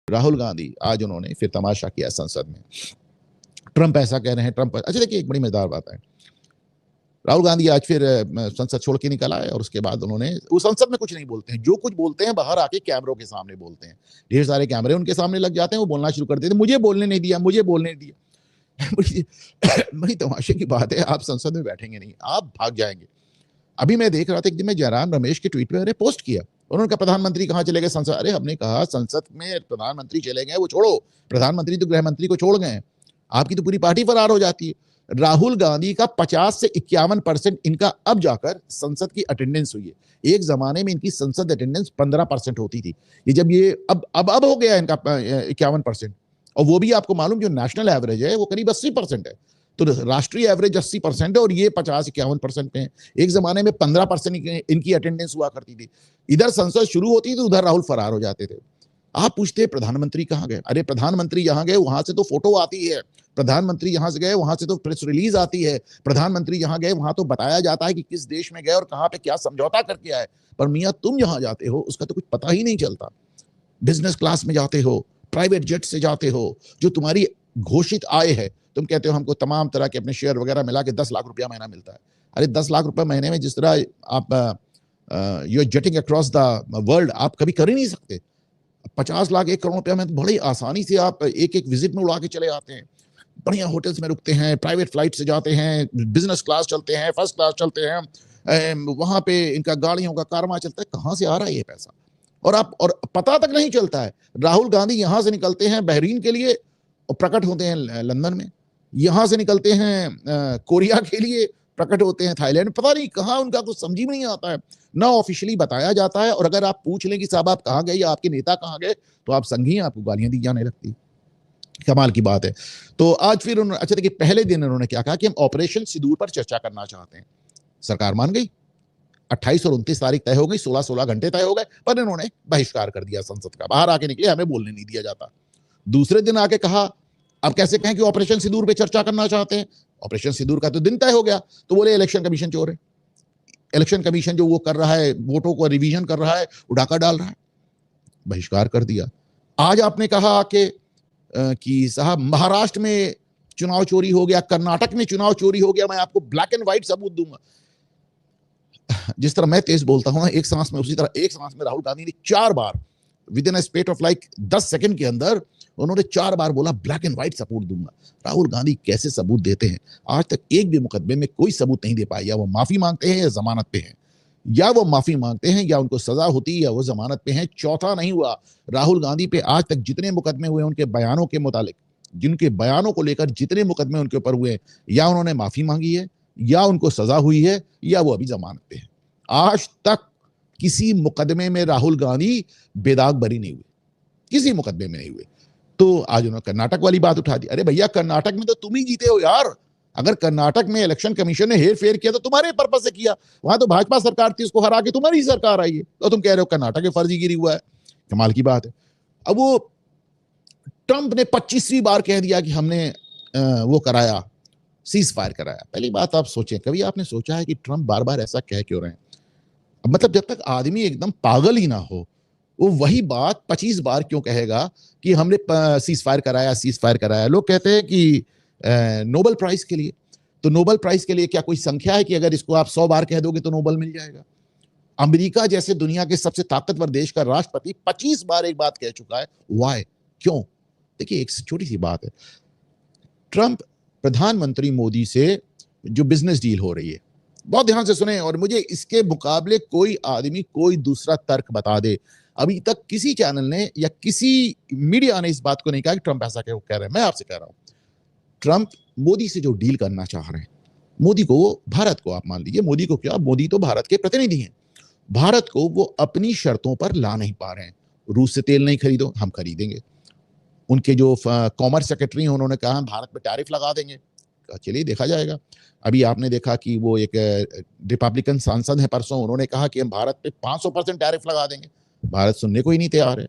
राहुल गांधी आज उन्होंने फिर तमाशा किया संसद में। ट्रंप ऐसा कह रहे हैं, ट्रंप अच्छा देखिए, एक बड़ी मजेदार बात है। राहुल गांधी आज फिर संसद छोड़ के निकल आए और उसके बाद उन्होंने, वो संसद में कुछ नहीं बोलते हैं, जो कुछ बोलते हैं बाहर आके कैमरों के सामने बोलते हैं। ढेर सारे कैमरे उनके सामने लग जाते हैं, वो बोलना शुरू कर देते हैं, मुझे बोलने नहीं दिया, मुझे बोलने नहीं दिया। बड़ी तमाशे की बात है, आप संसद में बैठेंगे नहीं, आप भाग जाएंगे। अभी मैं देख रहा था, एक दिन में जयराम रमेश के ट्वीट पे मैंने पोस्ट किया, उन्होंने कहा प्रधानमंत्री कहाँ चले गए संसद। अरे हमने कहा संसद में प्रधानमंत्री चले गए वो छोड़ो, प्रधानमंत्री तो गृह मंत्री को छोड़ गए, आपकी तो पूरी पार्टी फरार हो जाती है। राहुल गांधी का 50 से 51% इनका अब जाकर संसद की अटेंडेंस हुई है। एक जमाने में इनकी संसद अटेंडेंस 15% होती थी, ये जब ये अब हो गया इनका 51%, और वो भी आपको मालूम जो नेशनल एवरेज है वो करीब 80% है, तो राष्ट्रीय एवरेज 80% है और ये 50-51% पे है। एक जमाने में 15% इनकी अटेंडेंस हुआ करती थी। इधर संसद शुरू होती थी, उधर राहुल फरार हो जाते थे। आप पूछते प्रधानमंत्री कहाँ गए, अरे प्रधानमंत्री यहां गए वहां से तो फोटो आती है, प्रधानमंत्री यहां से गए वहां से तो प्रेस रिलीज आती है, प्रधानमंत्री यहां गए वहां तो बताया जाता है कि किस देश में गए और कहां पे क्या समझौता करके आए। पर मियां तुम जहां जाते हो उसका तो कुछ पता ही नहीं चलता। बिजनेस क्लास में जाते हो, प्राइवेट जेट से जाते हो, जो तुम्हारी घोषित आय है, तुम कहते हो हमको तमाम तरह के अपने शेयर वगैरह मिला के 10 लाख रुपया महीना मिलता है। अरे 10 लाख रुपया महीने में जिस तरह आप you are jetting across the world आप कभी कर ही नहीं सकते। 50 लाख 1 करोड़ रुपया में बड़ी आसानी से आप एक एक विजिट में उड़ा के चले आते हैं, बढ़िया होटल्स में रुकते हैं, प्राइवेट फ्लाइट से जाते हैं, बिजनेस क्लास चलते हैं, फर्स्ट क्लास चलते हैं, वहां पे इनका गाड़ियों का कारवां चलता है। कहां से आ रहा है ये पैसा, और पता तक नहीं चलता है। राहुल गांधी यहां से निकलते हैं बहरीन के लिए और प्रकट होते हैं लंदन में, यहां से निकलते हैं कोरिया के लिए, प्रकट होते हैं थाईलैंड, पता नहीं कहां, उनका कुछ समझ में नहीं आता है, ना ऑफिशियली बताया जाता है। और अगर आप पूछ लें कि साहब आप कहां गए या आपके नेता कहां गए, तो आप संघी आपको गालियां दी जाने लगती। कमाल की बात है। तो आज फिर उन्होंने, अच्छा देखिए पहले दिन उन्होंने क्या कहा कि हम ऑपरेशन सिंदूर पर चर्चा करना चाहते हैं। सरकार मान गई, 28 और 29 तारीख तय हो गई, 16-16 घंटे तय हो गए, पर इन्होंने बहिष्कार कर दिया संसद का, बाहर आके निकले, हमें बोलने नहीं दिया जाता। दूसरे दिन आके कहा, अब कैसे कहें कि ऑपरेशन सिंदूर पे चर्चा करना चाहते हैं, ऑपरेशन सिंदूर का तो दिन तय हो गया, तो बोले इलेक्शन कमीशन चोर है, इलेक्शन कमीशन जो वो कर रहा है, वोटों को रिवीजन कर रहा है, उड़ाका डाल रहा है, बहिष्कार कर दिया। आज आपने कहा कि साहब महाराष्ट्र में चुनाव चोरी हो गया, कर्नाटक में चुनाव चोरी हो गया, मैं आपको ब्लैक एंड व्हाइट सबूत दूंगा। जिस तरह मैं तेज बोलता हूं एक सांस में, उसी तरह एक सांस में राहुल गांधी ने 4 बार within span of like 10 second के अंदर उन्होंने 4 बार बोला ब्लैक एंड व्हाइट सबूत दूंगा। राहुल गांधी कैसे सबूत देते हैं, आज तक एक भी मुकदमे में कोई सबूत नहीं दे पाए। या वो माफी मांगते हैं या जमानत पे हैं, या वो माफी मांगते हैं या उनको सजा होती है या वो जमानत पे हैं। चौथा नहीं हुआ। राहुल गांधी पे आज तक जितने मुकदमे हुए उनके बयानों के मुतालिक, जिनके बयानों को लेकर जितने मुकदमे उनके ऊपर हुए, या उन्होंने माफी मांगी है, या उनको सजा हुई है, या वो अभी जमानत पे है। आज तक किसी मुकदमे में राहुल गांधी बेदाग बरी नहीं हुए, किसी मुकदमे में नहीं हुए। तो आज उन्होंने कर्नाटक वाली बात उठा दी। अरे भैया कर्नाटक में तो तुम ही जीते हो यार, अगर कर्नाटक में इलेक्शन कमीशन ने हेर फेर किया तो तुम्हारे पर्पस से किया, वहां तो भाजपा सरकार थी, उसको हरा के तुम्हारी सरकार आई है, तो तुम कह रहे हो कर्नाटक में फर्जीगिरी हुआ है। कमाल की बात है। अब वो ट्रंप ने 25वीं बार कह दिया कि हमने वो कराया, सीज फायर कराया। पहली बात आप सोचें, कभी आपने सोचा है कि ट्रंप बार बार ऐसा कह क्यों रहे हैं? मतलब जब तक आदमी एकदम पागल ही ना हो, वो वही बात 25 बार क्यों कहेगा कि हमने सीज फायर कराया, सीज फायर कराया। लोग कहते हैं कि नोबेल प्राइज के लिए, तो नोबेल प्राइज के लिए क्या कोई संख्या है कि अगर इसको आप 100 बार कह दोगे तो नोबेल मिल जाएगा? अमेरिका जैसे दुनिया के सबसे ताकतवर देश का राष्ट्रपति 25 बार एक बात कह चुका है, वाई, क्यों? देखिए एक छोटी सी बात है, ट्रंप प्रधानमंत्री मोदी से जो बिजनेस डील हो रही है, बहुत ध्यान से सुने और मुझे इसके मुकाबले कोई आदमी कोई दूसरा तर्क बता दे। अभी तक किसी चैनल ने या किसी मीडिया ने इस बात को नहीं कहा कि ट्रंप ऐसा क्यों कह रहे हैं। मैं आपसे कह रहा हूं, ट्रंप मोदी से जो डील करना चाह रहे हैं, मोदी को, भारत को आप मान लीजिए, मोदी को क्या, मोदी तो भारत के प्रतिनिधि हैं, भारत को वो अपनी शर्तों पर ला नहीं पा रहे हैं। रूस से तेल नहीं खरीदो, हम खरीदेंगे। उनके जो कॉमर्स सेक्रेटरी हैं उन्होंने कहा भारत पे टैरिफ लगा देंगे, चलिए देखा जाएगा। अभी आपने देखा कि वो एक रिपब्लिकन सांसद है परसों, उन्होंने कहा कि हम भारत पे 500% टैरिफ लगा देंगे। भारत सुनने को ही नहीं तैयार है।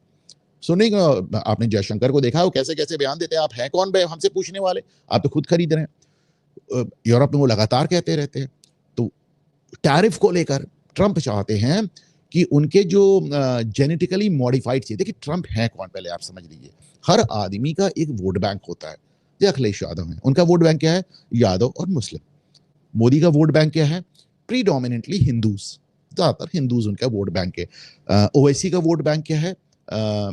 सुनने को आपने जयशंकर को देखा वो कैसे कैसे बयान देते हैं, आप हैं कौन हमसे पूछने वाले, आप तो खुद खरीद रहे हैं। यूरोप में वो लगातार कहते रहते हैं। तो टैरिफ को लेकर ट्रंप चाहते हैं कि उनके जो जेनेटिकली मॉडिफाइड चीज़, देखिए ट्रम्प है कौन पहले आप समझ लीजिए। हर आदमी का एक वोट बैंक होता है। ये अखिलेश यादव हैं, उनका वोट बैंक क्या है? यादव और मुस्लिम। मोदी का वोट बैंक क्या है? प्रीडोमिनेंटली हिंदूज, ज़्यादातर हिंदूज उनका वोट बैंक है। ओवैसी का वोट बैंक क्या है?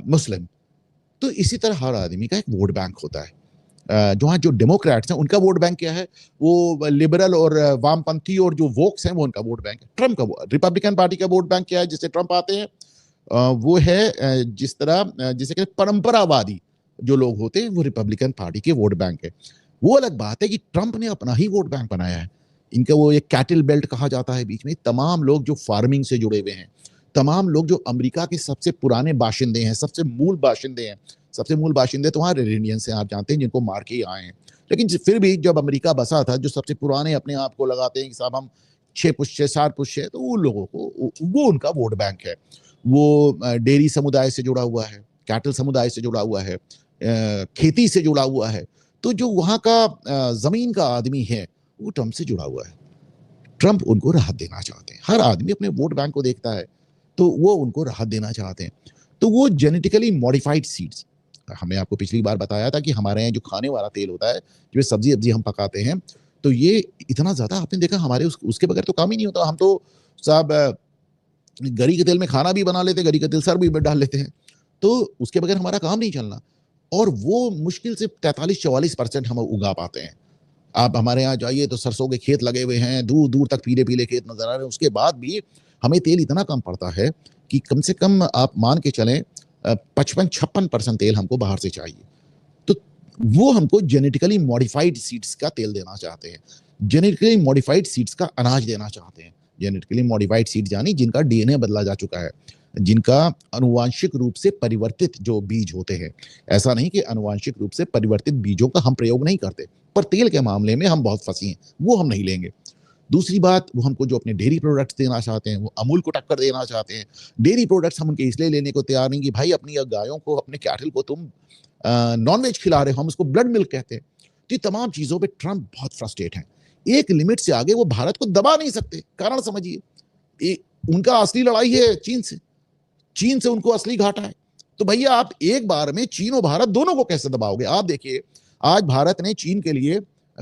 मुस्लिम। तो इसी तरह हर आदमी का एक वोट बैंक होता है। जहाँ जो डेमोक्रेट्स हैं उनका वोट बैंक क्या है? वो लिबरल और वामपंथी और जो वोक्स हैं वो उनका वोट बैंक है। ट्रम्प का रिपब्लिकन पार्टी का वोट बैंक क्या है जिससे ट्रम्प आते हैं? वो है जिस तरह जिसे कहते हैं परंपरावादी जो लोग होते हैं वो रिपब्लिकन पार्टी के वोट बैंक है। वो अलग बात है कि ट्रम्प ने अपना ही वोट बैंक बनाया है। इनका वो एक कैटल बेल्ट कहा जाता है बीच में, तमाम लोग जो फार्मिंग से जुड़े हुए हैं, तमाम लोग जो अमेरिका के सबसे पुराने बाशिंदे हैं, सबसे मूल बाशिंदे हैं, सबसे मूल बाशिंदे तो वहाँ रेड इंडियंस हैं, आप जानते हैं, जिनको मार के ही आए हैं। लेकिन फिर भी जब अमेरिका बसा था, जो सबसे पुराने अपने आप को लगाते हैं कि साहब हम 6 पुश्ते 7 पुश्ते, तो उन लोगों को वो उनका वोट बैंक है। वो डेयरी समुदाय से जुड़ा हुआ है, कैटल समुदाय से जुड़ा हुआ है, खेती से जुड़ा हुआ है। तो जो वहाँ का ज़मीन का आदमी है, वो ट्रम्प से जुड़ा हुआ है। ट्रम्प उनको राहत देना चाहते हैं। हर आदमी अपने वोट बैंक को देखता है, तो वो उनको राहत देना चाहते हैं। तो वो जेनेटिकली मॉडिफाइड सीड्स, हमें आपको पिछली बार बताया था कि हमारे यहाँ जो खाने वाला तेल होता है, जो सब्जी-वब्जी हम पकाते हैं, तो ये इतना ज़्यादा आपने देखा हमारे उसके बगैर तो काम ही नहीं होता। हम तो साहब गरी के तेल में खाना भी बना लेते हैं, गरी का तेल सर भी डाल लेते हैं। तो उसके बगैर हमारा काम नहीं चलना। और वो मुश्किल से 43-44% हम उगा पाते हैं। आप हमारे यहाँ जाइए तो सरसों के खेत लगे हुए हैं, दूर-दूर तक पीले-पीले खेत नज़र आ रहे हैं। उसके बाद भी हमें तेल इतना कम पड़ता है कि कम से कम आप मान के चलें 55-56% तेल हमको बाहर से चाहिए। तो वो हमको जेनेटिकली मॉडिफाइड सीड्स का तेल देना चाहते हैं। जेनेटिकली मॉडिफाइड सीड्स का अनाज देना चाहते हैं। जेनेटिकली मॉडिफाइड सीड्स यानी जिनका डीएनए बदला जा चुका है, जिनका आनुवांशिक रूप से परिवर्तित जो बीज होते हैं। ऐसा नहीं कि आनुवांशिक रूप से परिवर्तित बीजों का हम प्रयोग नहीं करते, पर तेल के मामले में हम बहुत फंसी हैं, वो हम नहीं लेंगे। दूसरी बात, वो हमको जो अपने डेयरी प्रोडक्ट्स देना चाहते हैं, वो अमूल को टक्कर देना चाहते हैं। डेयरी प्रोडक्ट्स हम उनके इसलिए लेने को तैयार नहीं कि भाई अपनी गायों को, अपने कैटल को तुम नॉन-वेज खिला रहे हो, हम उसको ब्लड मिल्क कहते हैं। तो ये तमाम चीज़ों पे ट्रम्प बहुत फ्रस्ट्रेट हैं। एक लिमिट से आगे वो भारत को दबा नहीं सकते, कारण समझिए। उनका असली लड़ाई है चीन से। चीन से उनको असली घाटा है। तो भैया आप एक बार में चीन और भारत दोनों को कैसे दबाओगे? आप देखिए, आज भारत ने चीन के लिए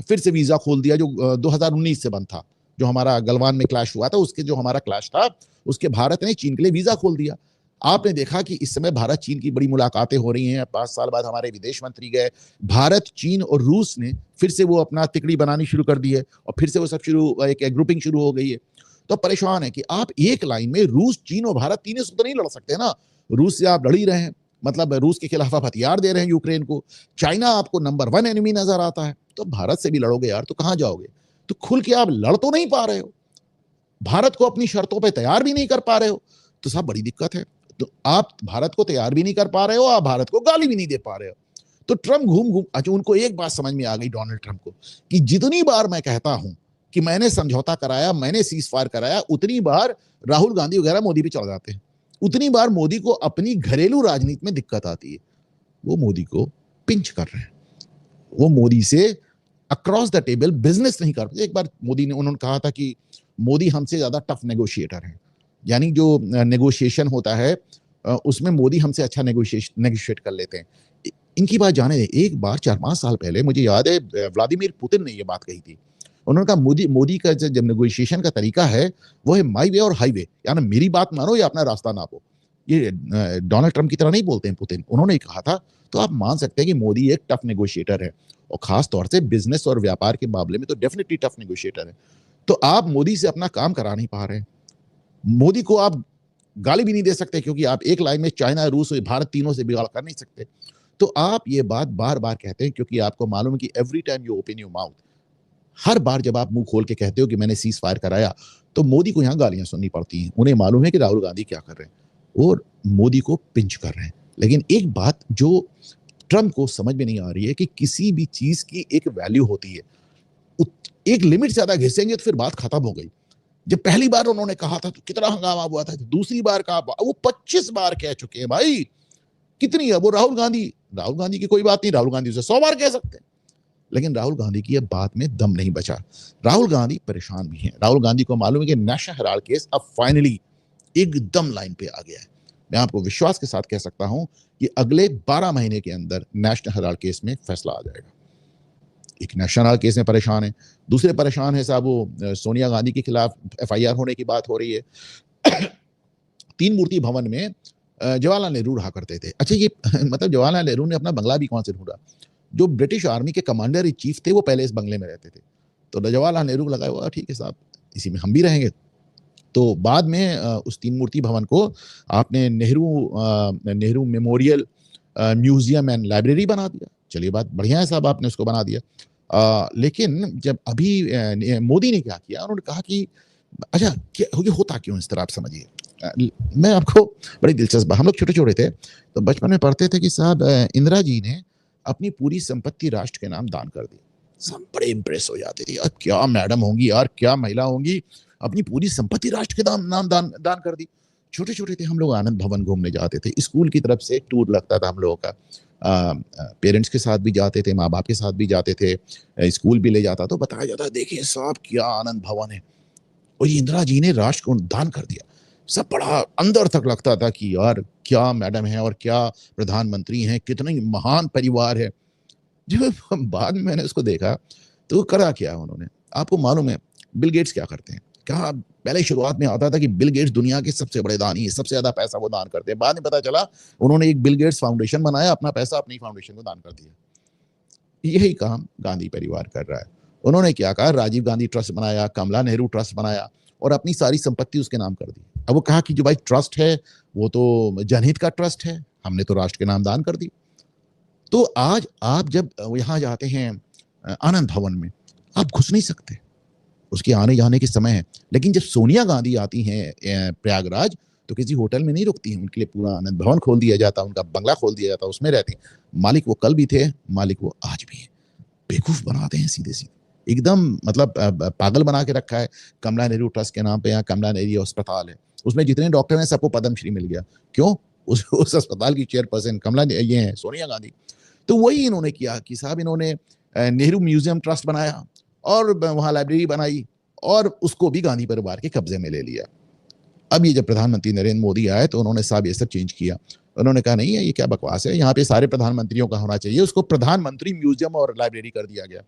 फिर से वीज़ा खोल दिया, जो 2019 से बंद था। जो हमारा गलवान में क्लैश हुआ था, उसके जो हमारा क्लैश था, उसके भारत ने चीन के लिए वीज़ा खोल दिया। आपने देखा कि इस समय भारत चीन की बड़ी मुलाकातें हो रही हैं। 5 साल बाद हमारे विदेश मंत्री गए। भारत, चीन और रूस ने फिर से वो अपना तिकड़ी बनानी शुरू कर दी है और फिर से वो सब एक ग्रुपिंग शुरू हो गई है। तो परेशान है कि आप एक लाइन में रूस, चीन और भारत तीनों से तो नहीं लड़ सकते ना। रूस से आप लड़ ही रहे हैं, मतलब रूस के खिलाफ आप हथियार दे रहे हैं यूक्रेन को। चाइना आपको नंबर 1 एनिमी नजर आता है, तो भारत से भी लड़ोगे यार, तो कहां जाओगे? तो खुल के आप लड़ तो नहीं पा रहे हो, भारत को अपनी शर्तों पे तैयार भी नहीं कर पा रहे हो, तो साहब बड़ी दिक्कत है। तो आप भारत को तैयार भी नहीं कर पा रहे हो, आप भारत को गाली भी नहीं दे पा रहे हो। तो ट्रम्प घूम घूम, अच्छा उनको एक बात समझ में आ गई, डोनाल्ड ट्रम्प को, कि जितनी बार मैं कहता हूं कि मैंने समझौता कराया, मैंने सीज फायर कराया, उतनी बार राहुल गांधी वगैरह मोदी पे चढ़ जाते हैं। उतनी बार मोदी को अपनी घरेलू राजनीति में दिक्कत आती है। वो मोदी को पिंच कर रहे हैं, वो मोदी से अक्रॉस द टेबल बिजनेस नहीं कर। एक बार मोदी ने, उन्होंने कहा था कि मोदी हमसे ज्यादा टफ नेगोशिएटर है, यानी जो नेगोशिएशन होता है उसमें मोदी हमसे अच्छा नेगोशिएट कर लेते हैं। इनकी बात जाने दें, एक बार 4-5 साल पहले मुझे याद है व्लादिमीर पुतिन ने ये बात कही थी। उन्होंने कहा मोदी का जब नेगोशिएशन का तरीका है वो है माई वे और हाईवे, यानी मेरी बात मानो या अपना रास्ता नापो। ये डोनाल्ड ट्रम्प की तरह नहीं बोलते हैं पुतिन, उन्होंने कहा था। तो आप मान सकते हैं कि मोदी एक टफ नेगोशिएटर है, और खास तौर से बिजनेस और व्यापार के मामले में तो डेफिनेटली टफ नेगोशिएटर है। तो आप मोदी से अपना काम करा नहीं पा रहे हैं। मोदी को आप गाली भी नहीं दे सकते, क्योंकि आप एक लाइन में चाइना, रूस और भारत तीनों से बिगाड़ कर नहीं सकते। तो आप ये बात बार बार कहते हैं, क्योंकि आपको मालूम है कि every time you open your mouth, हर बार जब आप मुंह खोल के कहते हो कि मैंने सीज फायर कराया, तो मोदी को यहां गालियां सुननी पड़ती हैं। उन्हें मालूम है कि राहुल गांधी क्या कर रहे हैं और मोदी को पिंच कर रहे हैं। लेकिन एक बात जो ट्रम्प को समझ में नहीं आ रही है कि किसी भी चीज की एक वैल्यू होती है। एक लिमिट से ज्यादा घिसेंगे तो फिर बात खत्म हो गई। जब पहली बार उन्होंने कहा था तो कितना हंगामा हुआ था, दूसरी बार कहा, वो 25 बार कह चुके हैं भाई। कितनी है वो? राहुल गांधी की कोई बात नहीं, राहुल गांधी उसे 100 बार कह सकते हैं, लेकिन राहुल गांधी की अब बात में दम नहीं बचा। राहुल गांधी परेशान भी हैं। राहुल गांधी को मालूम है कि नेशनल हेराल्ड केस अब फाइनली एकदम लाइन पे आ गया है। मैं आपको विश्वास के साथ कह सकता हूं कि अगले 12 महीने के अंदर नेशनल हेराल्ड केस में फैसला आ जाएगा। एक नेशनल हेराल्ड केस में परेशान है, दूसरे परेशान है साहब वो सोनिया गांधी के खिलाफ एफआईआर होने की बात हो रही है। तीन मूर्ति भवन में जवाहरलाल नेहरू रहा करते थे। अच्छा ये मतलब जवाहरलाल नेहरू ने अपना बंगला भी कौन से ढूंढा? जो ब्रिटिश आर्मी के कमांडर इन चीफ थे वो पहले इस बंगले में रहते थे। तो जवाहरलाल नेहरू को लगा हुआ ठीक है साहब, इसी में हम भी रहेंगे। तो बाद में उस तीन मूर्ति भवन को आपने Nehru memorial museum and library बना दिया। चलिए बात बढ़िया है साहब, आपने उसको बना दिया। लेकिन जब अभी मोदी ने क्या किया, उन्होंने कहा कि अच्छा ये होता क्यों इस तरह, आप समझिए। मैं आपको बड़ी दिलचस्प, हम लोग छोटे छोटे थे तो बचपन में पढ़ते थे कि साहब इंदिरा जी ने अपनी पूरी संपत्ति राष्ट्र के नाम दान कर दी। सब बड़े इंप्रेस हो जाते थे, यार क्या मैडम होंगी, यार क्या महिला होंगी, अपनी पूरी संपत्ति राष्ट्र के नाम दान कर दी। छोटे छोटे थे हम लोग, आनंद भवन घूमने जाते थे, स्कूल की तरफ से टूर लगता था हम लोगों का। पेरेंट्स के साथ भी जाते थे, माँ बाप के साथ भी जाते थे, स्कूल भी ले जाता तो बताया जाता देखिए साहब क्या आनंद भवन है, और ये इंदिरा जी ने राष्ट्र को दान कर दिया। सब बड़ा अंदर तक लगता था कि यार क्या मैडम है और क्या प्रधानमंत्री हैं, कितनी महान परिवार है। जब बाद में मैंने उसको देखा तो करा क्या उन्होंने, आपको मालूम है बिल गेट्स क्या करते हैं? कहा पहले शुरुआत में आता था कि बिल गेट्स दुनिया के सबसे बड़े दानी है, सबसे ज्यादा पैसा वो दान करते हैं। बाद में पता चला उन्होंने एक बिल गेट्स फाउंडेशन बनाया, अपना पैसा अपनी फाउंडेशन को दान कर दिया। यही काम गांधी परिवार कर रहा है। उन्होंने क्या कहा, राजीव गांधी ट्रस्ट बनाया, कमला नेहरू ट्रस्ट बनाया और अपनी सारी संपत्ति उसके नाम कर दी। अब वो कहा कि जो भाई ट्रस्ट है वो तो जनहित का ट्रस्ट है, हमने तो राष्ट्र के नाम दान कर दी। तो आज आप जब यहाँ जाते हैं आनंद भवन में, आप घुस नहीं सकते, उसके आने जाने के समय है। लेकिन जब सोनिया गांधी आती हैं प्रयागराज तो किसी होटल में नहीं रुकती हैं, उनके लिए पूरा आनंद भवन खोल दिया जाता, उनका बंगला खोल दिया जाता, उसमें रहती। मालिक वो कल भी थे, मालिक वो आज भी है। बेवकूफ बनाते हैं सीधे सीधे, एकदम मतलब पागल बना के रखा है। कमला नेहरू ट्रस्ट के नाम पे यहाँ कमला नेहरू अस्पताल है, उसमें जितने डॉक्टर हैं सबको पद्मश्री मिल गया। क्यों? उस अस्पताल की चेयरपर्सन कमला ये है सोनिया गांधी। तो वही इन्होंने किया कि साहब इन्होंने नेहरू म्यूजियम ट्रस्ट बनाया और वहां लाइब्रेरी बनाई और उसको भी गांधी परिवार के कब्जे में ले लिया। अब ये जब प्रधानमंत्री नरेंद्र मोदी आए तो उन्होंने साहब ये सब चेंज किया। उन्होंने कहा नहीं है ये क्या बकवास है, यहाँ पे सारे प्रधानमंत्रियों का होना चाहिए। उसको प्रधानमंत्री म्यूजियम और लाइब्रेरी कर दिया गया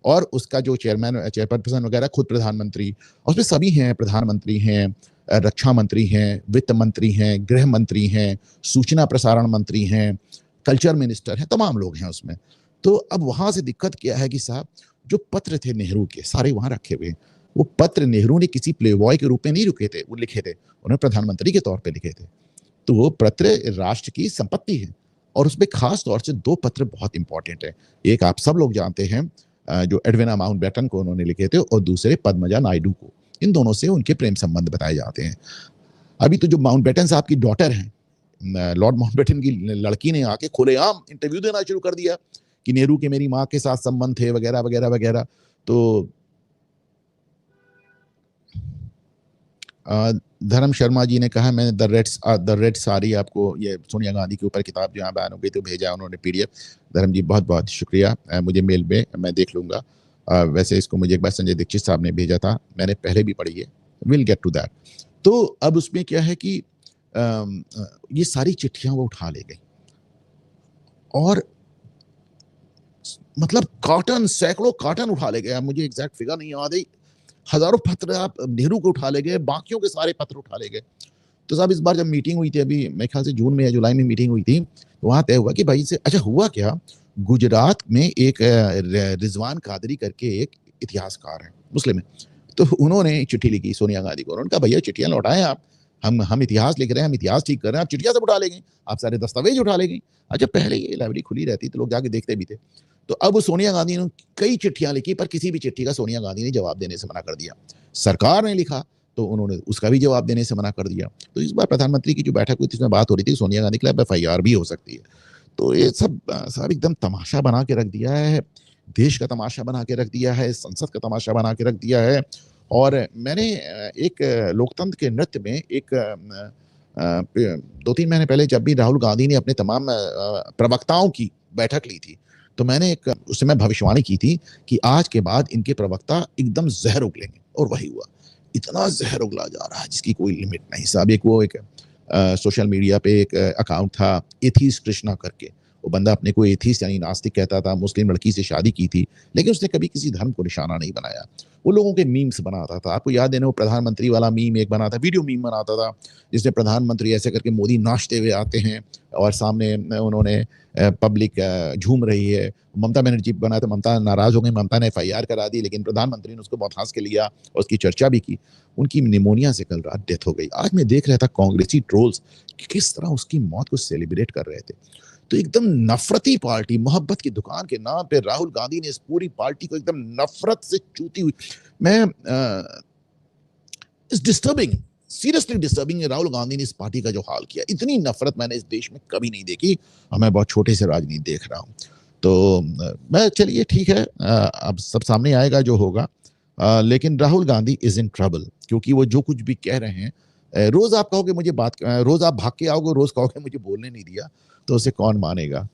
और उसका जो चेयरपर्सन वगैरह खुद प्रधानमंत्री, और उसमें सभी हैं, प्रधानमंत्री हैं, रक्षा मंत्री हैं, वित्त मंत्री हैं, गृह मंत्री हैं, सूचना प्रसारण मंत्री हैं, कल्चर मिनिस्टर हैं, तमाम लोग हैं उसमें। तो अब वहां से दिक्कत क्या है कि साहब जो पत्र थे नेहरू के सारे वहां रखे हुए, वो पत्र नेहरू ने किसी प्लेबॉय के रूप में नहीं लिखे थे, उन्होंने प्रधानमंत्री के तौर पे लिखे थे। तो वो पत्र राष्ट्र की संपत्ति है और उसमें खास तौर से दो पत्र बहुत इंपॉर्टेंट है। एक आप सब लोग जानते हैं जो एडविना माउंटबेटन को उन्होंने लिखे थे और दूसरे पद्मजा नायडू को। इन दोनों से उनके प्रेम संबंध बताए जाते हैं। अभी तो जो माउंटबेटन साहब की डॉटर हैं, लॉर्ड माउंटबेटन की लड़की ने आके खुलेआम इंटरव्यू देना शुरू कर दिया कि नेहरू के मेरी माँ के साथ संबंध थे वगैरह वगैरह वगैरह। तो धर्म शर्मा जी ने कहा मैंने द रेड साड़ी आपको, ये सोनिया गांधी के ऊपर किताब जहाँ बयान हो गई तो भेजा उन्होंने पीडीएफ। धर्म जी बहुत बहुत शुक्रिया, मुझे मेल में मैं देख लूंगा। वैसे इसको मुझे एक बार संजय दीक्षित साहब ने भेजा था, मैंने पहले भी पढ़ी है, विल गेट टू दैट। तो अब उसमें क्या है कि ये सारी चिट्ठियां वो उठा ले गई और मतलब कॉटन, सैकड़ों कॉटन उठा ले गए। मुझे एग्जैक्ट फिगर नहीं याद है, हजारों पत्र आप नेहरू को उठा ले गए, बाकियों के सारे पत्र उठा ले गए। तो साहब इस बार जब मीटिंग हुई थी, अभी मेरे ख्याल से जून में या जुलाई में मीटिंग हुई थी, तो वहां तय हुआ कि भाई से अच्छा हुआ क्या, गुजरात में एक रिजवान कादरी करके एक इतिहासकार है, मुस्लिम है, तो उन्होंने चिट्ठी लिखी सोनिया गांधी को। उन्होंने कहा भैया चिट्ठियां लौटाएं आप, हम इतिहास लिख रहे हैं, हम इतिहास ठीक कर रहे हैं, आप चिट्ठियां सब उठा ले गई, आप सारे दस्तावेज उठा ले गई। अच्छा पहले ये लाइब्रेरी खुली रहती तो लोग जाके देखते भी थे। तो अब सोनिया गांधी ने कई चिट्ठियां लिखी पर किसी भी चिट्ठी का सोनिया गांधी ने जवाब देने से मना कर दिया। सरकार ने लिखा तो उन्होंने उसका भी जवाब देने से मना कर दिया। तो इस बार प्रधानमंत्री की जो बैठक हुई थी इसमें बात हो रही थी सोनिया गांधी के खिलाफ एफआईआर भी हो सकती है। तो ये सब एकदम तमाशा बना के रख दिया है, देश का तमाशा बना के रख दिया है, संसद का तमाशा बना के रख दिया है। और मैंने एक लोकतंत्र के नृत्य में एक 2-3 महीने पहले जब भी राहुल गांधी ने अपने तमाम प्रवक्ताओं की बैठक ली थी, तो मैंने एक उस समय भविष्यवाणी की थी कि आज के बाद इनके प्रवक्ता एकदम जहर उगलेंगे, और वही हुआ। इतना ज़हर उगला जा रहा है जिसकी कोई लिमिट नहीं। साहब एक वो एक सोशल मीडिया पे एक अकाउंट था एथीस्ट कृष्णा करके। वो बंदा अपने को एथीस्ट यानी नास्तिक कहता था, मुस्लिम लड़की से शादी की थी, लेकिन उसने कभी किसी धर्म को निशाना नहीं बनाया। वो लोगों के मीम्स बनाता था। आपको याद है ना वो प्रधानमंत्री वाला मीम एक बना था, वीडियो मीम बनाता था, जिसमें प्रधानमंत्री ऐसे करके मोदी नाचते हुए आते हैं और सामने उन्होंने पब्लिक झूम रही है। ममता बनर्जी बनाया तो ममता नाराज़ हो गई, ममता ने एफआईआर करा दी, लेकिन प्रधानमंत्री ने उसको बहुत हँस के लिया और उसकी चर्चा भी की। उनकी निमोनिया से कल रात डेथ हो गई। आज मैं देख रहा था कांग्रेसी ट्रोल्स कि किस तरह उसकी मौत को सेलिब्रेट कर रहे थे। तो एकदम नफ़रती पार्टी, मोहब्बत की दुकान के नाम पे राहुल गांधी ने इस पूरी पार्टी को एकदम नफ़रत से चूती हुई। मैं इट्स डिस्टर्बिंग, सीरियसली डिस्टर्बिंग है राहुल गांधी ने इस पार्टी का जो हाल किया। इतनी नफ़रत मैंने इस देश में कभी नहीं देखी और मैं बहुत छोटे से राजनीति देख रहा हूँ। तो मैं चलिए ठीक है, अब सब सामने आएगा जो होगा। लेकिन Rahul Gandhi is in trouble क्योंकि वो जो कुछ भी कह रहे हैं, रोज़ आप कहोगे मुझे रोज़ आप भाग के आओगे, रोज़ कहोगे मुझे बोलने नहीं दिया, तो उसे कौन मानेगा?